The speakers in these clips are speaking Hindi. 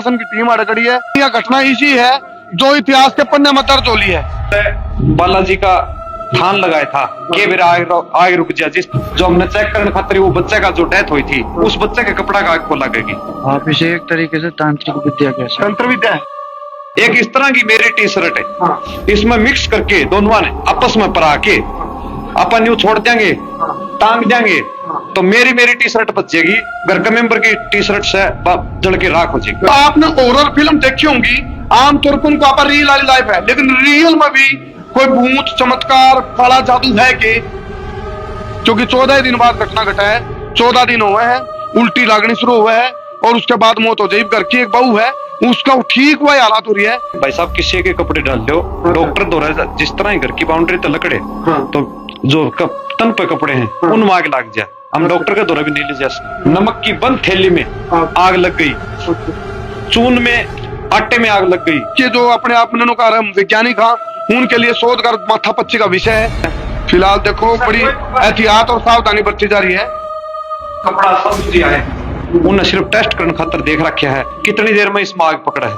प्रशासन की टीम अड़ गई है। यह घटना इसी है जो इतिहास के पन्ने में दर्ज होली है। बालाजी का ठान लगाया था कि मेरा आग रुक जा। जिस जो हमने चेक करने खातिर वो बच्चे का जो डेथ हुई थी उस बच्चे के कपड़ा का आग को लगेगी। आप इसे एक तरीके से तांत्रिक विद्या कह सकते हैं। तंत्र विद्या है। एक इस तरह की मेरी टी शर्ट है, इसमें मिक्स करके दोनों ने आपस में परा के अपन यूं छोड़ देंगे, टांग देंगे तो मेरी टी शर्ट बचेगी, घर का मेंबर की टी शर्ट से जल के राख हो जाएगी। तो आपने हॉरर फिल्म देखी होंगी, आमतौर पर उनको आप रियल वाली लाइफ है, लेकिन रियल में भी कोई भूत चमत्कार काला जादू है कि क्योंकि 14 दिन बाद घटना घटा है। 14 दिन हुए हैं, उल्टी लागनी शुरू हुआ है और उसके बाद मौत हो जाएगी। घर की एक बहू है, उसका ठीक हुआ हालात हो रही है। भाई साहब किसी के कपड़े डाल दो, डॉक्टर द्वारा जिस तरह ही घर की बाउंड्री तक लकड़े तो जो तन पे कपड़े हैं उनमें आग लग जाए। हम डॉक्टर के द्वारा भी नहीं ले जा सकते। नमक की बंद थैली में आग लग गई, चून में आटे में आग लग गई। कि जो अपने आप में वैज्ञानिक हाँ उनके लिए शोध कर माथा पच्ची का विषय है। फिलहाल देखो बड़ी एहतियात और सावधानी बरती जा रही है। कपड़ा सब दिया है, उन्हें सिर्फ टेस्ट करने खातर देख रखा है कितनी देर में इसमें आग पकड़ा है।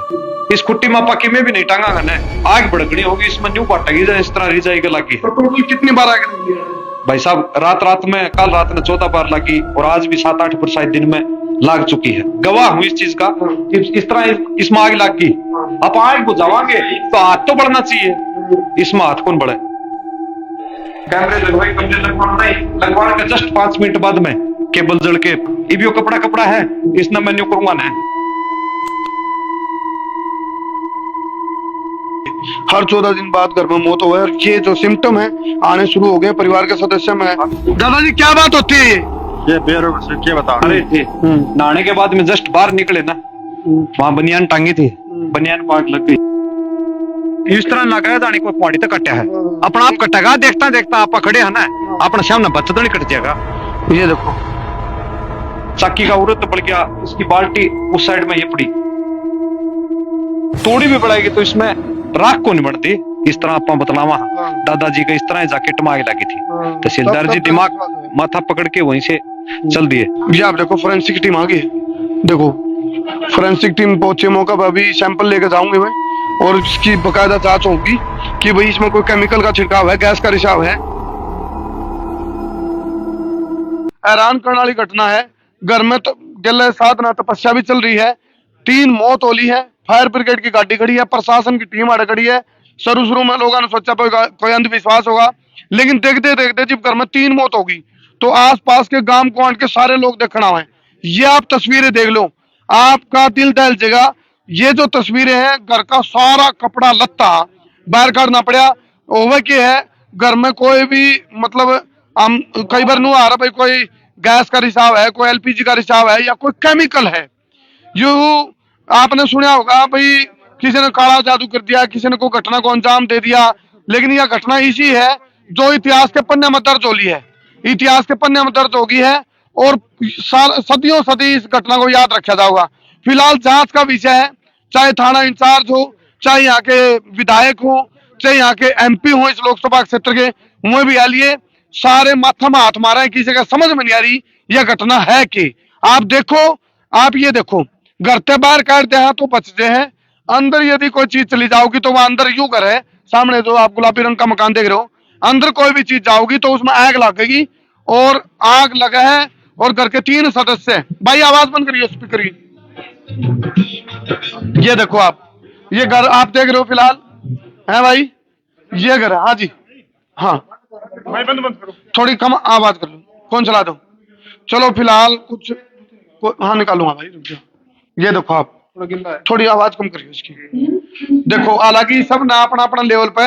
इस कुट्टी मापा की में भी नहीं टांगा गया, आग भड़कनी होगी इसमें न्यू बाटेगी इस तरह रिजाई के लगी। तो टोटल कितनी बार आग लगी है भाई साहब? रात में कल रात में 14 बार लगी और आज भी 7-8 बरसात दिन में लाग चुकी है। गवाह हूं इस चीज का। इस तरह इसमें आग लग गई, आप आग बुझावांगे तो हाथ तो बढ़ना चाहिए, इसमें हाथ कौन बढ़े? कैमरे लगवाए, कमरे लगवाने के जस्ट 5 मिनट बाद में केबल जल के इबियो कपड़ा है, इसने मेन्यू करूंगा ना। हर 14 दिन बाद घर में मौत हुआ है और ये जो सिम्टम है आने शुरू हो गए परिवार के सदस्य में। दादाजी क्या बात होती है? ये बेरों से क्या बता अरे थे नहाने के बाद में जस्ट बाहर निकले ना, वहां बनियान टांगी थी, बनियान को आग लग गई। इस तरह ना करे जाने कोई पहाड़ी तक कटा है, अपना आप कटेगा। देखता आप खड़े है ना, अपना सामने बच्चा तो नहीं कट जाएगा। ये देखो चक्की का उरत पड़ गया, इसकी बाल्टी उस साइड में ये पड़ी, तोड़ी भी पड़ेगी तो इसमें राख को नहीं बढ़ती। इस तरह आप बतलावा दादाजी का इस तरह जैकेट में आग लगी थी। तहसीलदार जी दिमाग माथा पकड़ के वहीं से चल दिए। ये आप देखो फोरेंसिक टीम आ गई। देखो फोरेंसिक टीम पहुंचे मौका पर, अभी सैंपल लेकर जाऊंगे मैं और इसकी बकायदा जांच होगी कि भाई इसमें कोई केमिकल का छिड़काव है, गैस का रिसाव है। हैरान करने वाली घटना है। घर में तो गले साधना तपस्या भी चल रही है, 3 मौत होली है। फायर ब्रिगेड की गाड़ी खड़ी है, प्रशासन की टीम अड़ खड़ी है। शुरू में लोगों ने सोचा कोई अंधविश्वास होगा, लेकिन देखते जब घर में 3 मौत होगी तो आसपास के गांव को के सारे लोग देखना है। ये आप तस्वीरें देख लो, आपका दिल दहल जाएगा। ये जो तस्वीरें हैं, घर का सारा कपड़ा लत्ता बाहर काटना पड़ा। ओवे के है घर में कोई भी मतलब हम कई बार नहीं आ रहा भाई कोई गैस का रिसाव है, कोई एलपीजी का रिसाव है या कोई केमिकल है। यू आपने सुना होगा भाई किसी ने काला जादू कर दिया, किसी ने कोई घटना को अंजाम दे दिया, लेकिन यह घटना इसी है जो इतिहास के पन्ने में दर्ज होली है। इतिहास के पन्ने में दर्ज होगी है और सदियों सदी इस घटना को याद रखा जाएगा। फिलहाल जांच का विषय है, चाहे थाना इंचार्ज हो, चाहे यहाँ के विधायक हो, चाहे यहाँ के एमपी हो इस लोकसभा क्षेत्र के, वो भी आलिए सारे माथा में हाथ मारा है। किसी का समझ में नहीं आ रही यह घटना है कि आप देखो, आप ये देखो घर से बाहर काटते हैं तो बचते हैं, अंदर यदि कोई चीज चली जाओगी तो वहां अंदर यूं कर है, सामने जो आप गुलाबी रंग का मकान देख रहे हो, अंदर कोई भी चीज जाओगी तो उसमें आग लगेगी और आग लगा है। और घर के 3 सदस्य, भाई आवाज बंद करिए स्पीकर की। ये देखो आप, ये घर आप देख रहे हो फिलहाल है भाई, ये घर है। हाँ जी हाँ भाई बंद करो, थोड़ी कम आवाज कर लो, कौन चला दो। चलो फिलहाल कुछ हाँ निकालूंगा भाई, रुक जाओ। ये देखो आप थोड़ी आवाज कम करिए इसकी। देखो हालांकि सब ना अपना अपना लेवल पे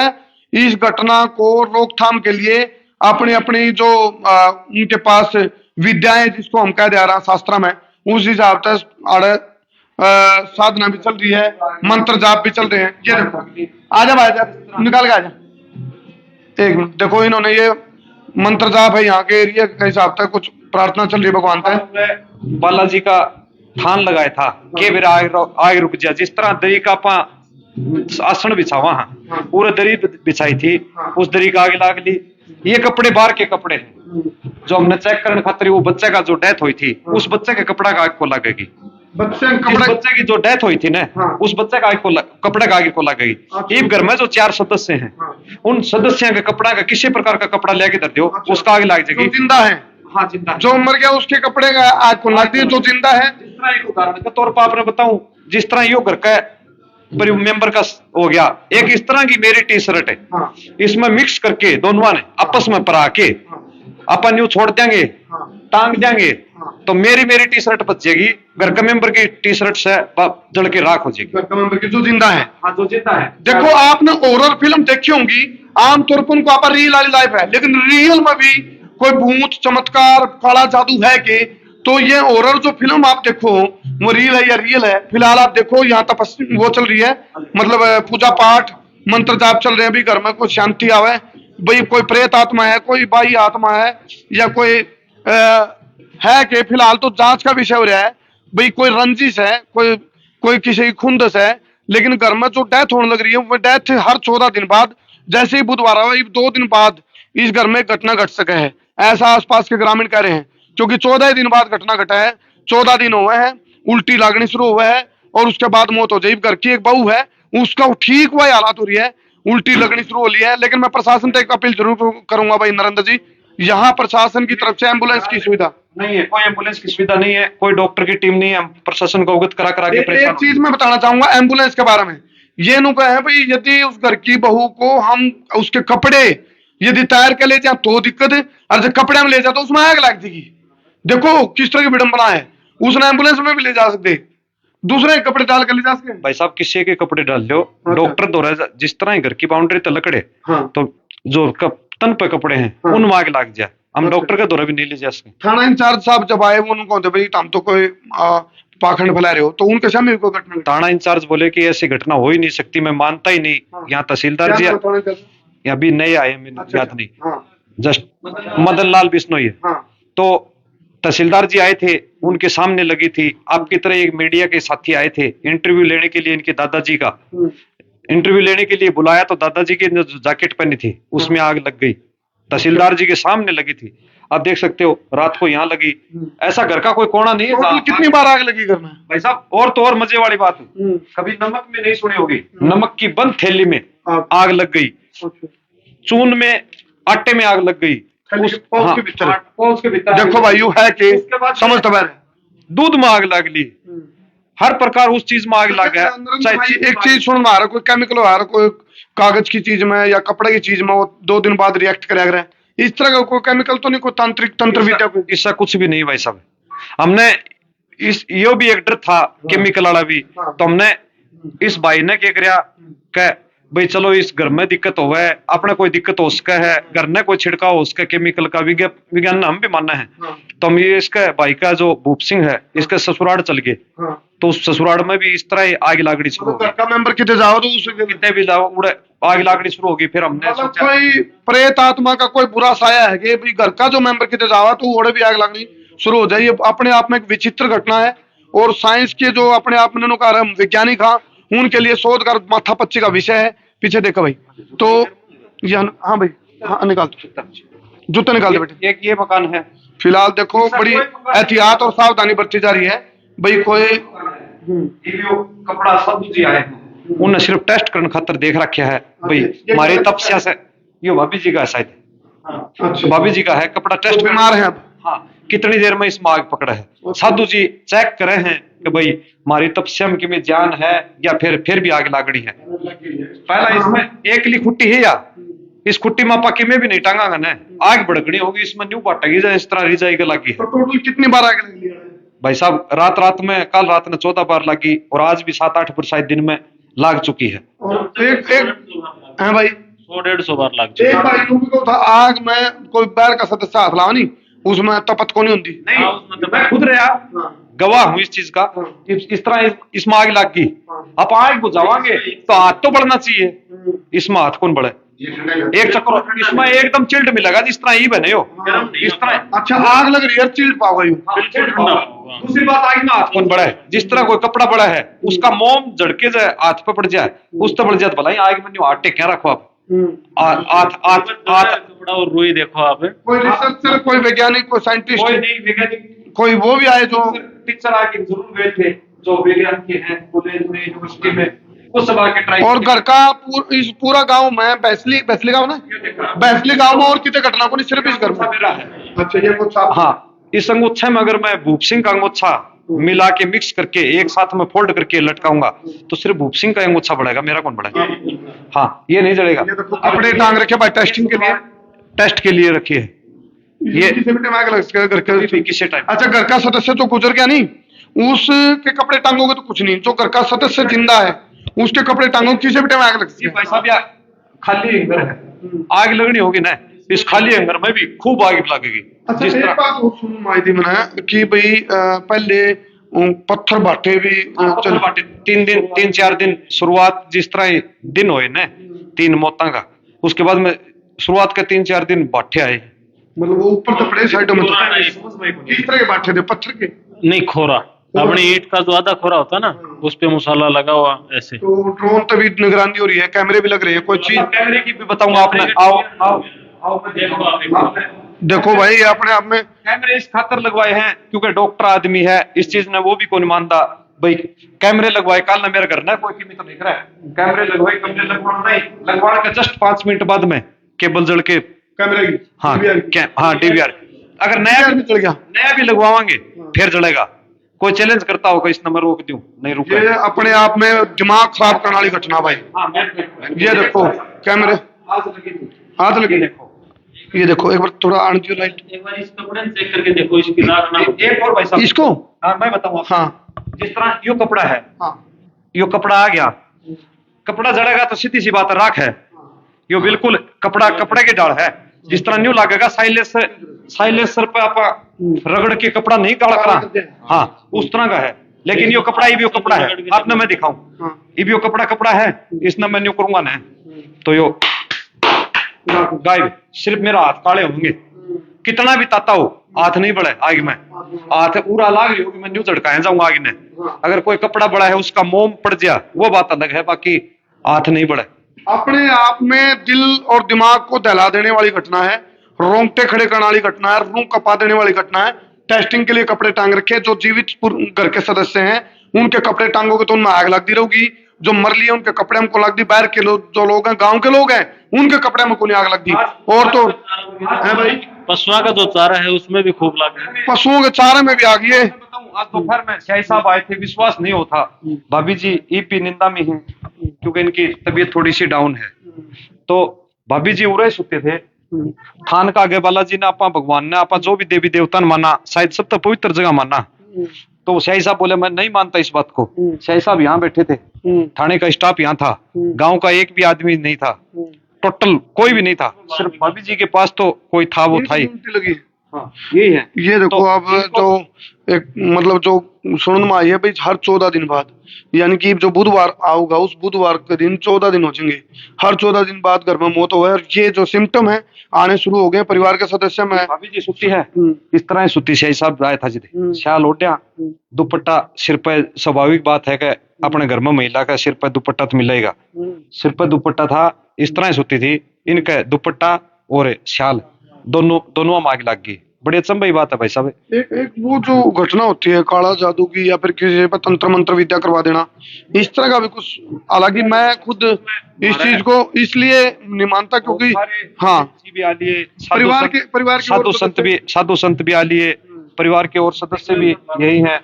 इस घटना को रोकथाम के लिए अपनी अपनी जो उनके पास विद्याएं जिसको हम कह दे रहा शास्त्र में, उस हिसाब से साधना भी चल रही है, मंत्र जाप भी चल रहे हैं। ये देखो आजा भाई, निकाल के आजा। एक मिनट देखो, इन्होंने ये मंत्र जाप है यहाँ के एरिया के हिसाब से, कुछ प्रार्थना चल रही है भगवान पे। बालाजी का ठान लगाया था कि मेरा आग रुक जा। जिस तरह दरी का आसन बिछावा पूरे दरी बिछाई थी, उस दरी का आग लाग ली। ये कपड़े बाहर के कपड़े जो हमने चेक करने खातिर वो बच्चे का जो डेथ हुई थी उस बच्चे के कपड़ा का आग को लगेगी। बच्चे जिस कपड़े बच्चे की जो डेथ हुई थी ना, हाँ। उस बच्चे का कपड़े का आगे को लग गई। अच्छा। एक घर में जो 4 सदस्य हैं, हाँ। उन सदस्यों के कपड़ा का किसी प्रकार का कपड़ा लेके दर दो, अच्छा। उसका आगे लग जो जाएगी। जिंदा है, हाँ, जिंदा। जो मर गया उसके कपड़े का आग को लगती है, जो जिंदा है। जिस तरह एक उदाहरण के तौर पर आपने बताऊं, जिस तरह यो घर का मेंबर का हो गया, एक इस तरह की मेरी टी शर्ट है, हाँ। इसमें मिक्स करके दोनों ने आपस में परा के अपन यूं छोड़ देंगे, हाँ। टांग देंगे, हाँ। तो मेरी टी शर्ट बच जाएगी, घर का मेंबर की टी शर्ट से जल के राख हो जाएगी। घर का मेंबर की जो जिंदा है। हाँ, जो जिंदा है। देखो आपने हॉरर फिल्म देखी होंगी, आमतौर पर उनको आप रियल वाली लाइफ है, लेकिन रियल में भी कोई भूत चमत्कार काला जादू है कि, तो ये हॉरर जो फिल्म आप देखो वो रियल है या रियल है। फिलहाल आप देखो यहाँ तपस्या वो चल रही है, मतलब पूजा पाठ मंत्र जाप चल रहे हैं, भी घर में कोई शांति आवे, भाई कोई प्रेत आत्मा है, कोई बाई आत्मा है, या कोई है कि फिलहाल तो जांच का विषय हो रहा है, भाई कोई रंजिश है, कोई कोई किसी की खुंदस है। लेकिन घर में जो डेथ होने लग रही है, वो डेथ हर 14 दिन बाद, जैसे ही बुधवार हुआ 2 दिन बाद इस घर में घटना घट सके है, ऐसा आसपास के ग्रामीण कह रहे हैं। क्योंकि 14 दिन बाद घटना घटा है, 14 दिन हुए हैं, उल्टी लागनी शुरू हुआ है और उसके बाद मौत हो जाए। घर की एक बहू है, उसका ठीक वही हालात हो रही है, उल्टी लगनी शुरू हो रही है। लेकिन मैं प्रशासन से एक अपील जरूर करूंगा भाई नरेंद्र जी, यहाँ प्रशासन की तरफ से एम्बुलेंस की सुविधा नहीं है, कोई एम्बुलेंस की सुविधा नहीं है, कोई डॉक्टर की टीम नहीं है, हम प्रशासन को अवगत करा के एक परेशान चीज मैं बताना चाहूंगा एम्बुलेंस के बारे में। ये नु है भाई, यदि उस घर की बहू को हम उसके कपड़े यदि तैयार कर ले जाए तो दिक्कत है, और जब कपड़े में ले जाए तो उसमें आग लग जाएगी। देखो किस तरह की विडंबना है, उसने एम्बुलेंस में भी ले जा सकते, दूसरे कपड़े डाल कर ले जा सकते। भाई साहब, किसी के कपड़े डाल लो, डॉक्टर दो जिस तरह घर की बाउंड्री तक लकड़े, हाँ। तो जो तन पे कपड़े हैं, हाँ। उन आग लग जाए, हम अच्छा। डॉक्टर के दौरा भी नहीं ले जा सकते। थाना इंचार्ज साहब जब आए वो उनको भाई हम तो कोई पाखंड फैला रहे हो, तो उनके सामने कोई घटना थाना इंचार्ज बोले कि ऐसी घटना हो ही नहीं सकती, मैं मानता ही नहीं। हाँ। यहाँ तहसीलदार जी यहाँ भी नए आए, मैंने याद नहीं, जस्ट मदन लाल बिश्नोई है। हाँ। तो तहसीलदार जी आए थे, उनके सामने लगी थी, आपकी तरह एक मीडिया के साथी आए थे इंटरव्यू लेने के लिए, इनके दादाजी का इंटरव्यू लेने के लिए बुलाया, तो दादाजी की जो जैकेट पहनी थी उसमें आग लग गई, तहसीलदार जी के सामने लगी थी। आप देख सकते हो, रात को यहाँ लगी। ऐसा घर का कोई कोना नहीं है टोटल कितनी बार आग लगी घर में भाई साहब? और तो और मजे वाली बात है, कभी नमक में नहीं सुनी होगी, नमक की बंद थैली में आग लग गई, चून में आटे में आग लग गई, पहुंच के भीतर। पहुंच के भीतर देखो भाई यू है कि उसके बाद समझ तो बैठ दूध में आग लग ली, हर प्रकार उस चीज में आग लग गया। भाई एक चीज सुन आ रहा, कोई केमिकल आ रहा, कोई कागज की चीज में या कपड़े की चीज में वो 2 दिन बाद रिएक्ट करेगा है, इस तरह का कोई केमिकल तो नहीं, कोई तांत्रिक तंत्र विद्या कोई? इसका कुछ भी नहीं भाई साहब। हमने इस यो भी एक डर था केमिकल वाला भी, तो हमने इस भाई ने क्या कराया कह भाई चलो इस घर में दिक्कत हो है, अपने कोई दिक्कत हो सका है, घर में कोई छिड़काव हो सका केमिकल का, विज्ञान हम भी मानना है। तो हम ये इसका भाई का जो भूप सिंह है, इसका ससुराल चल गए, तो उस ससुराल में भी इस तरह ही आग लागड़ी शुरू हो गई। घर का मेंबर कितने जाओ तो उसके कितने भी जाओ उड़े आग लागड़ी शुरू होगी। फिर हमने मतलब सोचा कोई प्रेत आत्मा का कोई बुरा साया है कि भाई घर का जो मेंबर कितने जावा तो ओड़े भी आग लगनी शुरू हो जाए। ये अपने आप में एक विचित्र घटना है, और साइंस के जो अपने आप में वैज्ञानिक हाँ उनके लिए शोध कर माथा पच्ची का विषय है। पीछे देखो भाई, तो हाँ भाई, हाँ निकाल जूता निकाल दे बेटे। एक ये मकान है, फिलहाल देखो बड़ी एहतियात और सावधानी बरती जा रही है भाई। कोई कपड़ा सब जी आए हैं, उन्हें सिर्फ टेस्ट करने खातर देख रखा है भाई, हमारे तपस्या से ये भाभी जी का शायद, भाभी जी का है, कपड़ा टेस्ट बीमार है अब। हाँ, कितनी देर में इसमें आग पकड़ा है, साधु जी चेक करे हैं कि भाई हमारी तपस्या में जान है या फिर भी आग लागड़ी है। पहला इसमें एक ली खुट्टी है या इस खुट्टी में पक्की में भी नहीं टांगा ना, आग भड़कनी होगी इसमें न्यू बाटेगी जाए, इस तरह रिजाई के लगी है। तो टोटल कितनी बार आग लगी है भाई साहब? रात में कल रात में 14 बार लगी, और आज भी 7-8 बार शायद दिन में लाग चुकी है। और एक है भाई 100-150 बार लग चुका एक भाई तुम को था आग में कोई बैर का सदस्य हाथ लाओ नहीं, उसमें तपत को नहीं होती। नहीं, मैं खुद रहा गवाह हूं इस चीज का। इस तरह इसमें आग लग गई, आप आग बुझावांगे तो हाथ तो बढ़ना चाहिए, इसमें हाथ कौन बढ़े? एक चक्कर इसमें एकदम चिल्ड मिलेगा जिस तरह ही बने हो इस तरह। अच्छा आग लग रही है, चिल्ड पाओ दूसरी बात, आग में हाथ कौन बढ़े? जिस तरह कोई कपड़ा बड़ा है उसका मोम झड़के जाए हाथ पे पड़ जाए, उस तो बढ़ जाए भला ही आग में हाथ टेक रखो आप, कपड़ा और रुई देखो आप। कोई रिसर्चर, कोई वैज्ञानिक, कोई साइंटिस्ट, कोई नहीं वैज्ञानिक, कोई वो भी आए जो टीचर आके जरूर गए थे, जो विज्ञान के हैं कॉलेज में, यूनिवर्सिटी में, वो सब आके ट्राई। और घर का इस पूरा गांव में बैसली गांव ना, बैसली गांव में और कितने घटना को नहीं, सिर्फ इस घर में। मेरा है। अच्छा, ये कुछ हाँ, इस अंगोछे में अगर मैं भूप सिंह का अंगोछा मिला के मिक्स करके एक साथ में फोल्ड करके लटकाऊंगा तो सिर्फ भूप सिंह का अंगोछा बढ़ेगा, मेरा कौन बढ़ेगा? हाँ, ये नहीं जलेगा। कपड़े टांग रखे भाई टेस्टिंग के लिए, टेस्ट के लिए रखी है ये किसी भी टाइम आग लग सकती है घर के। किसी टाइम। अच्छा, घर का सदस्य तो गुजर गया नहीं, उसके कपड़े टांगोगे तो कुछ नहीं, जो घर का सदस्य जिंदा है उसके कपड़े टांगोगे किसी भी टाइम आग लग सकती ये है। भाई साहब, यार खाली हैंगर है, आग लगनी होगी ना, इस खाली हैंगर में भी खूब आग लगेगी। अच्छा, जिस एक तरह बात और सुनो माहिती मैंने कि भाई पहले पत्थर बाटे भी चल बाटे 3 4 दिन शुरुआत, जिस तरह दिन होए ना 3 मौतां का, उसके बाद में शुरुआत के 3 4 दिन बाटे आए, मतलब वो ऊपर तो पड़े साइडों में, तो किस तरह के बाटे थे? पत्थर के? नहीं, खोरा, अपनी ईंट का जो आधा खोरा होता है ना, उस पे मसाला लगा हुआ ऐसे। तो ड्रोन तभी निगरानी हो रही है, कैमरे भी लग रहे हैं, कोई चीज। कैमरे की भी बताऊंगा आपने। आओ आओ आओ, देखो भाई, अपने आप में कैमरे इस खातर लगवाए हैं क्योंकि डॉक्टर आदमी है, इस चीज ने वो भी कौन मानता भाई। कैमरे लगवाए, कल ना मेरे घर ना कोई कीमत तो लिख रहा है, कैमरे लगवाए, कैमरे लगवाना नहीं, लगवाने के जस्ट 5 मिनट बाद में केबल जल के कैमरे की, हाँ DVR हाँ डीवीआर, अगर नया भी लगवाएंगे फिर जलेगा। कोई चैलेंज करता होगा इस नंबर रोक दूं, नहीं रुका। ये अपने आप में दिमाग खराब करने वाली घटना भाई। ये देखो कैमरे, हाथ लगे, देखो ये देखो एक बार थोड़ा आन दियो लाइट, एक बार इस कपड़े चेक करके देखो, इसकी राख ना हो। एक और भाई साहब इसको। हाँ मैं बताऊँ, हाँ जिस तरह यो कपड़ा है, हाँ, यो कपड़ा आ गया, कपड़ा जड़ेगा तो सीधी सी बात है, राख है यो, बिल्कुल कपड़ा कपड़े के डाल है। जिस तरह न्यू लगेगा साइलेंसर पे आप रगड़ के कपड़ा नहीं काला करा, हाँ उस तरह का है। लेकिन यो कपड़ा इबियो कपड़ा है, आपने मैं दिखाऊं, इबियो कपड़ा है, इसने मैं न्यू करूंगा ना तो यो गायब, सिर्फ मेरा हाथ काले होंगे, कितना भी ताता हो हाथ नहीं बढ़े आग में, हाथ पूरा लाग होगी, मैं न्यू झड़काए जाऊंगा आग ने। अगर कोई कपड़ा बड़ा है उसका मोम पड़ जाए वो बात अलग है, बाकी हाथ नहीं बढ़े। अपने आप में दिल और दिमाग को दहला देने वाली घटना है, रोंगटे खड़े करने वाली घटना है, रूह कपा देने वाली घटना है। टेस्टिंग के लिए कपड़े टांग रखे, जो जीवित घर के सदस्य हैं उनके कपड़े टांगोगे तो उनमें आग लगती रहेगी, जो मर लिए उनके कपड़े हमको लगती, बाहर के लोग जो लोग हैं, गांव के लोग हैं, उनके कपड़े हमको नहीं आग लगती। और तो है भाई, पशुआ का जो चारा है उसमें भी खूब लग गया, पशुओं के चारे में भी आ गई है। आज दोपहर में शाही साहब आए थे, विश्वास नहीं होता, भाभी जी ईपी निंदा में है क्योंकि इनकी तबीयत थोड़ी सी डाउन है, तो भाभी जी उरे सुते थे, थान का आगे बालाजी ने आपा भगवान ने आपा जो भी देवी देवता ने माना, शायद सब तो पवित्र जगह माना, तो शाही साहब बोले मैं नहीं मानता इस बात को। शाही साहब यहाँ बैठे थे, थाने का स्टाफ यहाँ था, गांव का एक भी आदमी नहीं था, टोटल कोई भी नहीं था, सिर्फ भाभी जी के पास तो कोई था, वो था ही। लगी हाँ, यही है। ये देखो तो अब जो एक मतलब जो सुनने में आई है भाई, हर 14 दिन बाद, यानी कि जो बुधवार आऊगा उस बुधवार के दिन 14 दिन हो जाएंगे, हर 14 दिन बाद घर में मौत हुआ है। और ये जो सिम्टम है आने शुरू हो गए परिवार के सदस्य में। भाभी जी सुती है, इस तरह सुती, शाही साहब आया था जी, शाल ओढ़ा, दुपट्टा सिर पे, स्वाभाविक बात है कि अपने घर में महिला का सिर पे दुपट्टा तो मिलेगा, सिर पे दुपट्टा था, इस तरह सुती थी, इनका दुपट्टा और शाल दोनों में आग लग गई। बड़ी अचंभा की बात है भाई साहब। एक वो जो घटना होती है काला जादू की, या फिर किसी पर तंत्र मंत्र विद्या करवा देना, इस तरह का भी कुछ, हालांकि मैं खुद इस चीज को इसलिए नहीं मानता क्योंकि हाँ भी आ लिए, परिवार के साधु संत भी आ लिए, परिवार के और सदस्य भी यही हैं,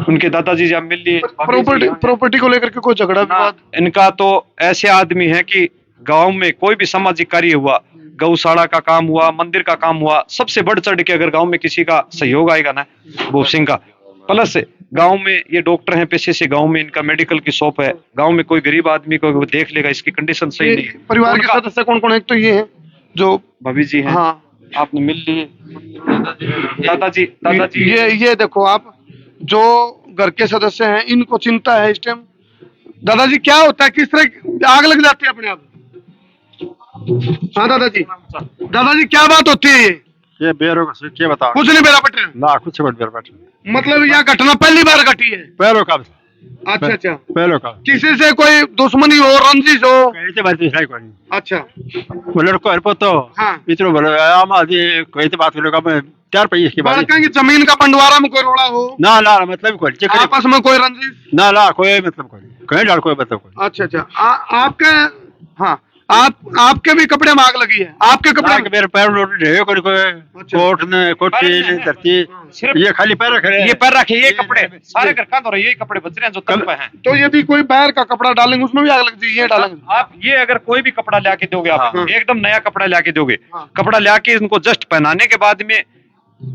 उनके दादाजी जब मिल लिए, प्रॉपर्टी को लेकर के कोई झगड़ा विवाद। इनका तो ऐसे आदमी है कि गांव में कोई भी सामाजिक कार्य हुआ, गौशाला का काम हुआ, मंदिर का काम हुआ, सबसे बढ़ चढ़ के अगर गांव में किसी का सहयोग आएगा ना, भूप सिंह का। प्लस गांव में ये डॉक्टर हैं पेशे से, गांव में इनका मेडिकल की शॉप है, गांव में कोई गरीब आदमी को देख लेगा इसकी कंडीशन सही नहीं है। परिवार के सदस्य कौन कौन है? एक तो ये है जो भाभी जी हैं, हाँ आपने मिल लिए, दादाजी ये देखो आप, जो घर के सदस्य हैं इनको चिंता है इस टाइम। दादाजी क्या होता है, किस तरह आग लग जाती है अपने आप? हाँ दादाजी क्या बात होती है? ये बेरों का क्या बताओ? कुछ नहीं बेरा पटे ना कुछ बेर बैठे, मतलब यह घटना पहली बार घटी है? पैरों का अच्छा अच्छा पहले का किसी से कोई दुश्मनी हो रंजिश हो कहते बात नहीं कोनी अच्छा बोले को हर तो हाँ इतनो बोले आम आदि कहते बात करे का मैं 4 पैसे की बात बड़का की जमीन का बंटवारा में कोई रोड़ा हो ना ना मतलब कोई चक्कर आपस में कोई रंजिश ना ना कोई मतलब कोई कहीं डाल कोई मतलब कोई अच्छा अच्छा आपके हाँ आपके भी कपड़े में आग लगी है आपके कपड़े ना में? मेरे पैर लोट रहे कोई कोई कोट ने कोटी ने धरती ये खाली पैर रखे ये पैर रखे, ये कपड़े सारे घर का तो यही कपड़े बच रहे हैं जो तल पे हैं। तो यदि कोई पैर का कपड़ा डालेंगे उसमें भी आग लग जाएगी ये डालेंगे आप ये अगर कोई भी कपड़ा लाके दोगे आप हाँ। एकदम नया कपड़ा लाके दोगे, हाँ। कपड़ा लाके इनको जस्ट पहनाने के बाद में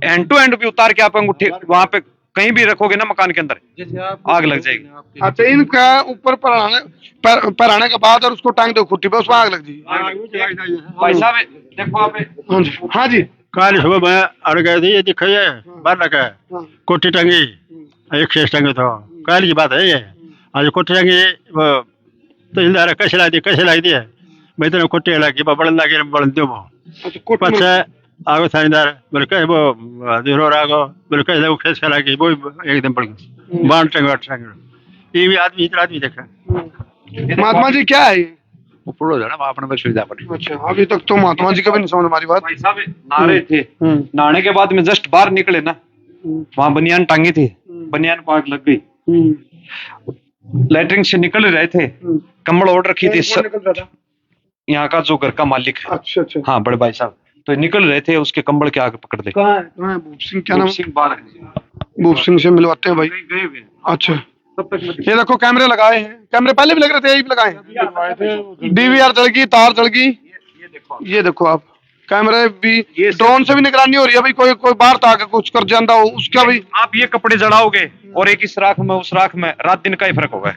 एंड टू एंड भी उतार के आप अंगूठे वहां पे कहीं भी रखोगे ना मकान के अंदर आग लग जाएगी। अच्छा इनका ऊपर पहराने के बाद और उसको टांग दो खुट्टी पे उसमें आग लग जाएगी भाई साहब देखो आप हाँ जी हाँ जी काल सुबह मैं अड़ गए थे ये दिखा है बाहर लगा है हाँ। कोटी टंगी एक शेष टंगे तो काल की बात है ये आज कोटी टंगी वो तहसीलदार कैसे लाई दी है मैं तो कोटी लगी बढ़न लगे बढ़न दो अच्छा कोट में- पछे आगो थानेदार बोले कहे वो दिरो रागो बोले कहे वो खेस खेला की वो एकदम बढ़ गई बाण टंगे ये भी आदमी इतना आदमी देखा महात्मा जी क्या है ये ऊपर जाना आपने बस सुविधा पड़ी अच्छा अभी तक तो महात्मा जी कभी नहीं समझ हमारी बात भाई साहब नहा रहे थे, नहाने के बाद में जस्ट बाहर निकले ना वहां बनियान टांगी थी, बनियान को आग लग गई। लेटरिन से निकल रहे थे, कंबल ओढ़ रखी थी कौन निकल रहा था? यहाँ का जो घर का मालिक है, अच्छा अच्छा हाँ बड़े भाई साहब, तो निकल रहे थे उसके कंबल के आगे पकड़ दे। कहाँ है भूप सिंह क्या नाम सिंह बाहर है। भूप सिंह से मिलवाते हैं भाई गए हुए हैं। अच्छा तब तक मैं- ये देखो कैमरे लगाए हैं कैमरे पहले भी लग रहे थे यही भी लगाए हैं डीवीआर जल गई तार जल गई ये देखो आप कैमरे भी ड्रोन से भी निगरानी हो रही है भाई कोई बाहर था आके कुछ कर जाता हो उसका भी आप ये कपड़े जलाओगे और एक इस राख में उस राख में रात दिन का ही फर्क होगा।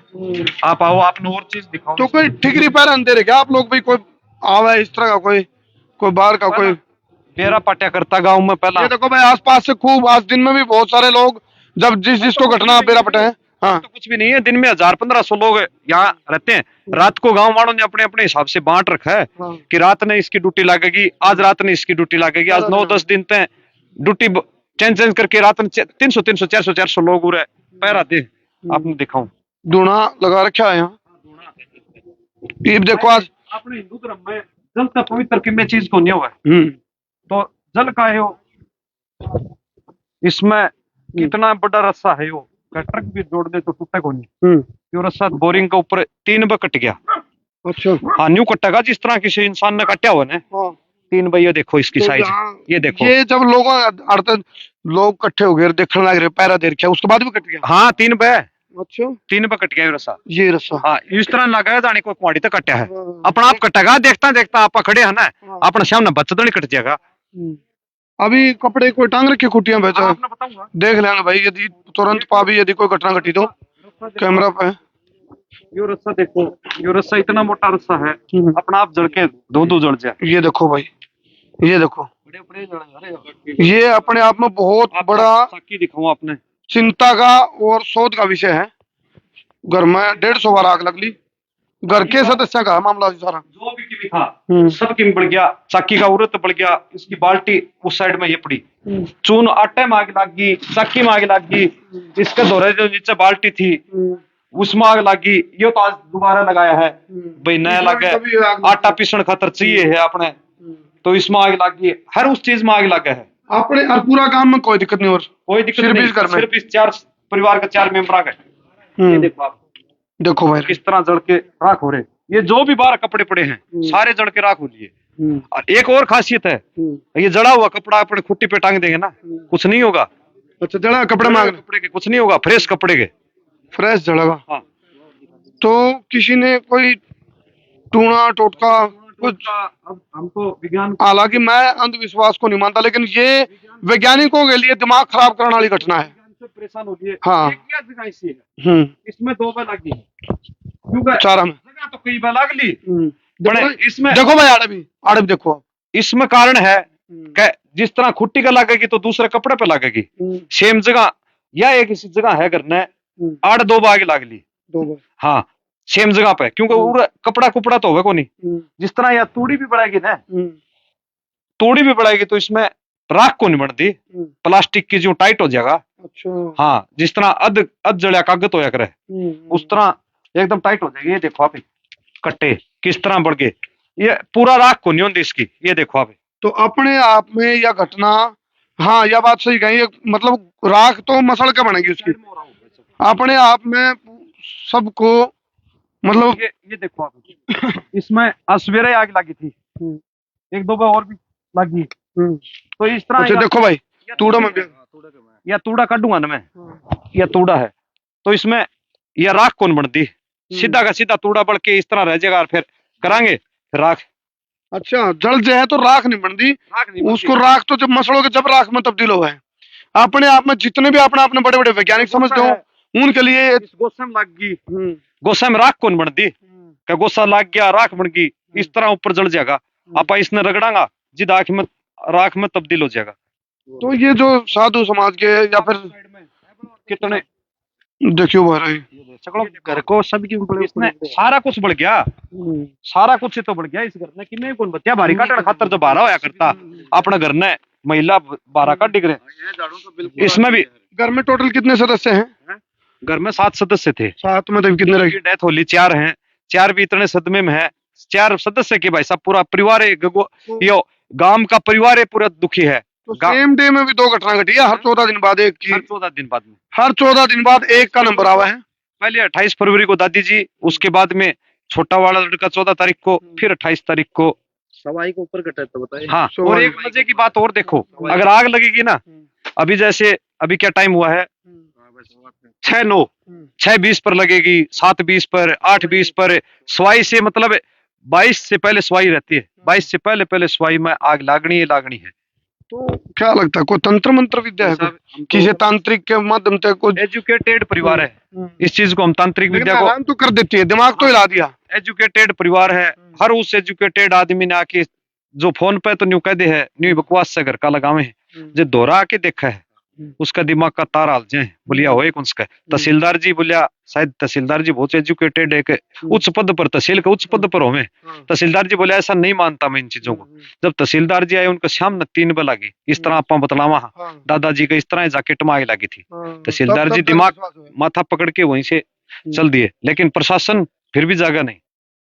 आप आओ आपने और चीज दिखाओ। तो कोई ठिकरी पैर अंधे रहे क्या आप लोग भी कोई आवा इस तरह का कोई बाहर का कोई मेरा पाट्या करता गाँव में पहला ये देखो भाई आसपास से खूब आज दिन में भी बहुत सारे लोग जब जिसको घटना बेरा पटे हैं हाँ तो कुछ भी नहीं है, दिन में 1000-1500 लोग यहाँ रहते हैं। रात को गांव वालों ने अपने अपने हिसाब से बांट रखा है हाँ। कि रात ने इसकी ड्यूटी लगेगी, आज रात ने इसकी ड्यूटी लगेगी, आज 9-10 दिन तक ड्यूटी चेंज करके रात में 300 400 लोग उरे पैरा दे। आपने दिखाऊं धूना लगा रखा है यहाँ ये देखो आज अपने हिंदू धर्म में जल तक पवित्र की में चीज को नहीं हुआ है। तो जल का है वो, इसमें कितना बड़ा रस्सा है वो, ट्रक भी जोड़ दे तो टूटे को नहीं। यो रस्सा बोरिंग के ऊपर 3 बार कट गया। अच्छा हाँ न्यू कटेगा जिस तरह किसी इंसान ने काटा हुआ ना हाँ 3 बार। ये देखो इसकी तो साइज, यहाँ- ये देखो। ये जब लोग इकट्ठे हो गए देखने लग रहे पैरा दे रखा उसके बाद भी कट गया हाँ 3 बार अच्छा 3 बार कट गया ये रस्सा। ये रस्सा हाँ इस तरह लगा जाने कोई कुआड़ी तक कटा है। हाँ। अपना आप कटेगा, देखता देखता आप खड़े है ना, हाँ। अपने सामने बचत नहीं कट जाएगा। अभी कपड़े कोई टांग रखे खुटियां बेचा आपने बताऊंगा देख लेंगे भाई यदि तुरंत पा भी यदि कोई घटना घटी तो कैमरा पे यो रस्सा देखो, यो रस्सा इतना मोटा रस्सा है, अपना आप जल के दो जल जाए। ये देखो भाई ये देखो ये अपने आप में बहुत बड़ा साकी दिखाऊं आपने। चिंता का और शोध का विषय है घर में 150 बार आग लग ली घर के सदस्य का मामला सारा जो भी की था सब की बढ़ गया, चाकी का उरत बढ़ गया, इसकी बाल्टी उस साइड में ये पड़ी, चून आटे में आग लग गई, चाकी में आग लग गई, इसके दोहरे जो नीचे बाल्टी थी उसमें आग लग गई। ये तो आज दोबारा लगाया है भाई, नया लगा कभी आग है, आटा पीसण खातर चाहिए है अपने, तो इसमें आग लग गई। हर उस चीज में आग लगा है, अपने और पूरा काम में कोई दिक्कत नहीं और कोई दिक्कत सिर्फ नहीं। इस घर में। सिर्फ इस 4 परिवार के 4 मेंबर आ गए। ये देखो आप देखो भाई किस तरह जल के राख हो रहे। ये जो भी बाहर कपड़े पड़े हैं सारे जल के राख हो लिए। और एक और खासियत है, ये जड़ा हुआ कपड़ा अपने खुट्टी पे टांग देंगे ना कुछ नहीं होगा। अच्छा जड़ा कपड़े मांग कपड़े के कुछ नहीं होगा, फ्रेश कपड़े के। फ्रेश जड़ेगा हाँ तो किसी ने कोई टूना टोटका कुछ अब हम तो विज्ञान हालांकि मैं अंधविश्वास को नहीं मानता लेकिन ये वैज्ञानिकों के लिए दिमाग खराब करने वाली घटना है से परेशान हो लिए। हाँ। एक ही जगह ऐसी है, इसमें 2 बार लगी है, क्योंकि चारा में जगह तो कई बार लग ली। बड़े देखो इसमें देखो भाई आड़े भी देखो आप इसमें कारण है कि जिस तरह खुट्टी का लगेगी तो दूसरे कपड़े पे लगेगी सेम जगह, या एक इसी जगह है करना 8-2 बार लग ली। 2 बार हाँ सेम जगह पे, क्योंकि पूरा कपड़ा कुपड़ा तो होगा को नहीं। जिस तरह यह तूड़ी भी बढ़ाएगी ना, तूड़ी भी बढ़ाएगी तो इसमें राख को नहीं बनती, प्लास्टिक की जो टाइट हो जाएगा। अच्छा। हाँ, जिस तरह अध जड़िया कागज होया करे उस तरह एकदम टाइट हो जाएगी। ये देखो आप कट्टे किस तरह बढ़ गए, ये पूरा राख को नहीं होती इसकी। ये देखो आप। तो अपने आप में यह घटना, हाँ यह बात सही कही, मतलब राख तो मसल के बनेगी उसकी, अपने आप में सबको मतलब। ये देखो आप, इसमें आज सवेरे आग लगी थी, एक दो बार और भी लगी। तो इस तरह अच्छा देखो भाई, तूड़ा में या तूड़ा काटूंगा ना मैं, या तूड़ा है तो इसमें यह राख कौन बनती, सीधा का सीधा तूड़ा बढ़ के इस तरह रह जाएगा और फिर करांगे फिर राख। अच्छा, जल जो है तो राख नहीं बनती, उसको राख तो जब मसलोगे जब राख में तब्दील हुआ है। अपने आप में जितने भी अपने बड़े बड़े वैज्ञानिक समझते हो उनके लिए गोसा में लग गई, गोसा में राख कौन बनती, क्या गोसा लग गया राख बन गई, इस तरह ऊपर जल जाएगा। आप इसने रगड़ांगा जिद आंख में राख में तब्दील हो जाएगा। तो ये जो साधु समाज के या फिर कितने देखियो भाई घर को सब इसमें सारा कुछ बढ़ गया, सारा कुछ तो बढ़ गया इस घर ने कि मैं कौन बतिया भारी काटने खातर जो बारह होया करता अपने घर ने महिला बारह काट डिग रहे। इसमें भी घर में टोटल कितने सदस्य हैं? घर में 7 सदस्य थे, 7 में तो कितने रहे? डेथ होली 4 हैं, 4 भी इतने सदमे में है। 4 सदस्य के भाई साहब पूरा परिवार है, यो गांव का परिवार है पूरा दुखी है। तो सेम डे में भी 2 घटना घटी है, हर 14 दिन बाद एक की, हर 14 दिन बाद में, हर 14 दिन बाद एक का नंबर आवा है। पहले 28 फरवरी को दादी जी, उसके बाद में छोटा वाला लड़का 14 तारीख को, फिर 28 तारीख को सवाई को ऊपर कटा तो बताइए। हाँ, और एक मजे की बात और देखो, अगर आग लगेगी ना, अभी जैसे अभी क्या टाइम हुआ है 6:09, 6:20 पर लगेगी, 7:20 पर, 8:20 पर, सवाई से मतलब 22 से पहले सवाई रहती है, 22 से पहले सवाई में आग लागनी है। तो क्या लगता है कोई तंत्र मंत्र विद्या है, किसी तांत्रिक के माध्यम से कोई? एजुकेटेड परिवार है, इस चीज को हम तांत्रिक विद्या को तो कर देती है, दिमाग तो हिला दिया। एजुकेटेड परिवार है, हर उस एजुकेटेड आदमी ने आके जो फोन पे तो न्यू कह दे है, न्यू बकवास से घर का लगावे है, जो दोहरा के देखा है उसका दिमाग का तार हाल जाए बोलिया हो एक उसका। तहसीलदार जी बोलिया, शायद तहसीलदार जी बहुत एजुकेटेड है, उच्च पद पर, तहसील के उच्च पद पर होवे। तहसीलदार जी बोले ऐसा नहीं मानता मैं इन चीजों को। जब तहसीलदार जी आए उनका शाम न 3 बजे लगी, इस तरह आप बतलावा दादाजी का इस तरह जैकेट में आग लगी थी। तहसीलदार जी दिमाग माथा पकड़ के वहीं से चल दिए, लेकिन प्रशासन फिर भी जागा नहीं।